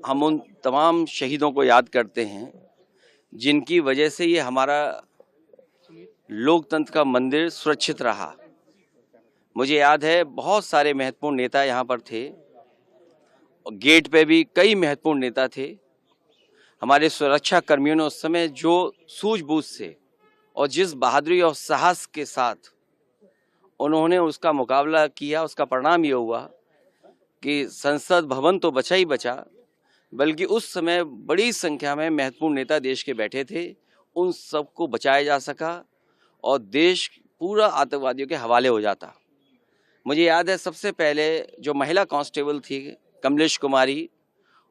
हम उन तमाम शहीदों को याद करते हैं जिनकी वजह से ये हमारा लोकतंत्र का मंदिर सुरक्षित रहा। मुझे याद है बहुत सारे महत्वपूर्ण नेता यहाँ पर थे, गेट पे भी कई महत्वपूर्ण नेता थे। हमारे सुरक्षा कर्मियों ने उस समय जो सूझबूझ से और जिस बहादुरी और साहस के साथ उन्होंने उसका मुकाबला किया, उसका परिणाम ये हुआ कि संसद भवन तो बचा ही बचा, बल्कि उस समय बड़ी संख्या में महत्वपूर्ण नेता देश के बैठे थे, उन सबको बचाया जा सका और देश पूरा आतंकवादियों के हवाले हो जाता। मुझे याद है सबसे पहले जो महिला कांस्टेबल थी कमलेश कुमारी,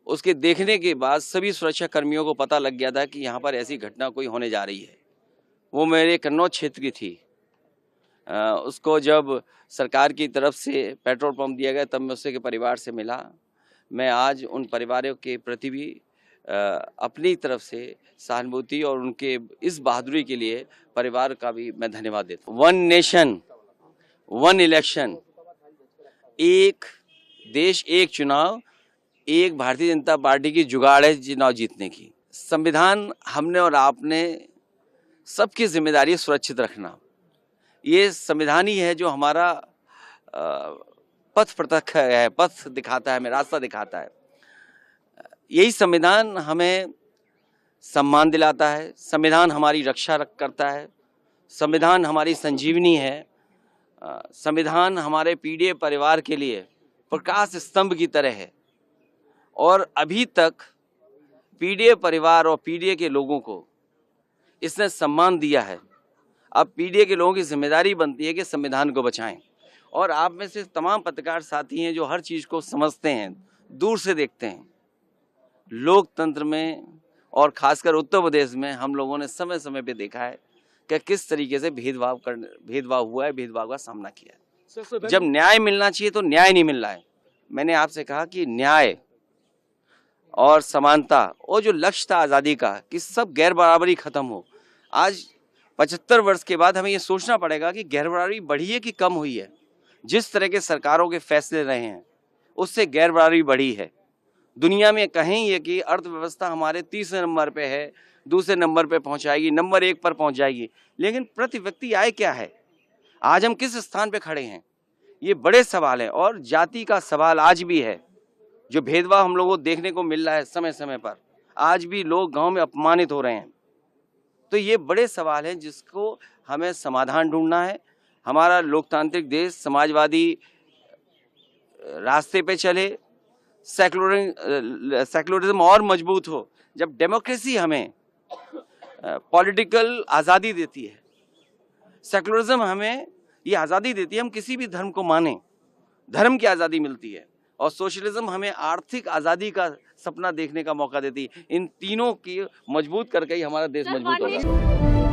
उसके देखने के बाद सभी सुरक्षा कर्मियों को पता लग गया था कि यहाँ पर ऐसी घटना कोई होने जा रही है। वो मेरे कन्नौज क्षेत्र की थी। उसको जब सरकार की तरफ से पेट्रोल पंप दिया गया तब मैं उसके परिवार से मिला। मैं आज उन परिवारों के प्रति भी अपनी तरफ से सहानुभूति और उनके इस बहादुरी के लिए परिवार का भी मैं धन्यवाद देता हूँ। वन नेशन वन इलेक्शन, एक देश एक चुनाव, एक भारतीय जनता पार्टी की जुगाड़ है चुनाव जीतने की। संविधान हमने और आपने सबकी जिम्मेदारी है सुरक्षित रखना। ये संविधान ही है जो हमारा पथ प्रतख है, पथ दिखाता है, हमें रास्ता दिखाता है। यही संविधान हमें सम्मान दिलाता है, संविधान हमारी रक्षा करता है, संविधान हमारी संजीवनी है, संविधान हमारे पीड़ित परिवार के लिए प्रकाश स्तंभ की तरह है। और अभी तक पीड़ित परिवार और पीड़ित के लोगों को इसने सम्मान दिया है। अब पीड़ित के लोगों की जिम्मेदारी बनती है कि संविधान को बचाएं। और आप में से तमाम पत्रकार साथी हैं जो हर चीज़ को समझते हैं, दूर से देखते हैं। लोकतंत्र में और खासकर उत्तर प्रदेश में हम लोगों ने समय समय पे देखा है कि किस तरीके से भेदभाव हुआ है, भेदभाव का सामना किया है। जब न्याय मिलना चाहिए तो न्याय नहीं मिल रहा है। मैंने आपसे कहा कि न्याय और समानता और जो लक्ष्य था आज़ादी का कि सब गैर बराबरी खत्म हो। आज 75 वर्ष के बाद हमें ये सोचना पड़ेगा कि गैर बराबरी बढ़ी है कि कम हुई है। जिस तरह के सरकारों के फैसले रहे हैं उससे गैर बराबरी बढ़ी है। दुनिया में कहें ये कि अर्थव्यवस्था हमारे तीसरे नंबर पे है, दूसरे नंबर पे पहुंचाएगी, नंबर 1 पर पहुंच जाएगी, लेकिन प्रति व्यक्ति आय क्या है? आज हम किस स्थान पे खड़े हैं? ये बड़े सवाल हैं। और जाति का सवाल आज भी है। जो भेदभाव हम लोगों को देखने को मिल रहा है समय समय पर, आज भी लोग गांव में अपमानित हो रहे हैं। तो ये बड़े सवाल हैं जिसको हमें समाधान ढूंढना है। हमारा लोकतांत्रिक देश समाजवादी रास्ते पे चले, सेक्युलरिज्म और मजबूत हो। जब डेमोक्रेसी हमें पॉलिटिकल आज़ादी देती है, सेक्युलरिज्म हमें ये आज़ादी देती है हम किसी भी धर्म को मानें, धर्म की आज़ादी मिलती है, और सोशलिज्म हमें आर्थिक आज़ादी का सपना देखने का मौका देती है। इन तीनों की मजबूत करके ही हमारा देश मजबूत होगा।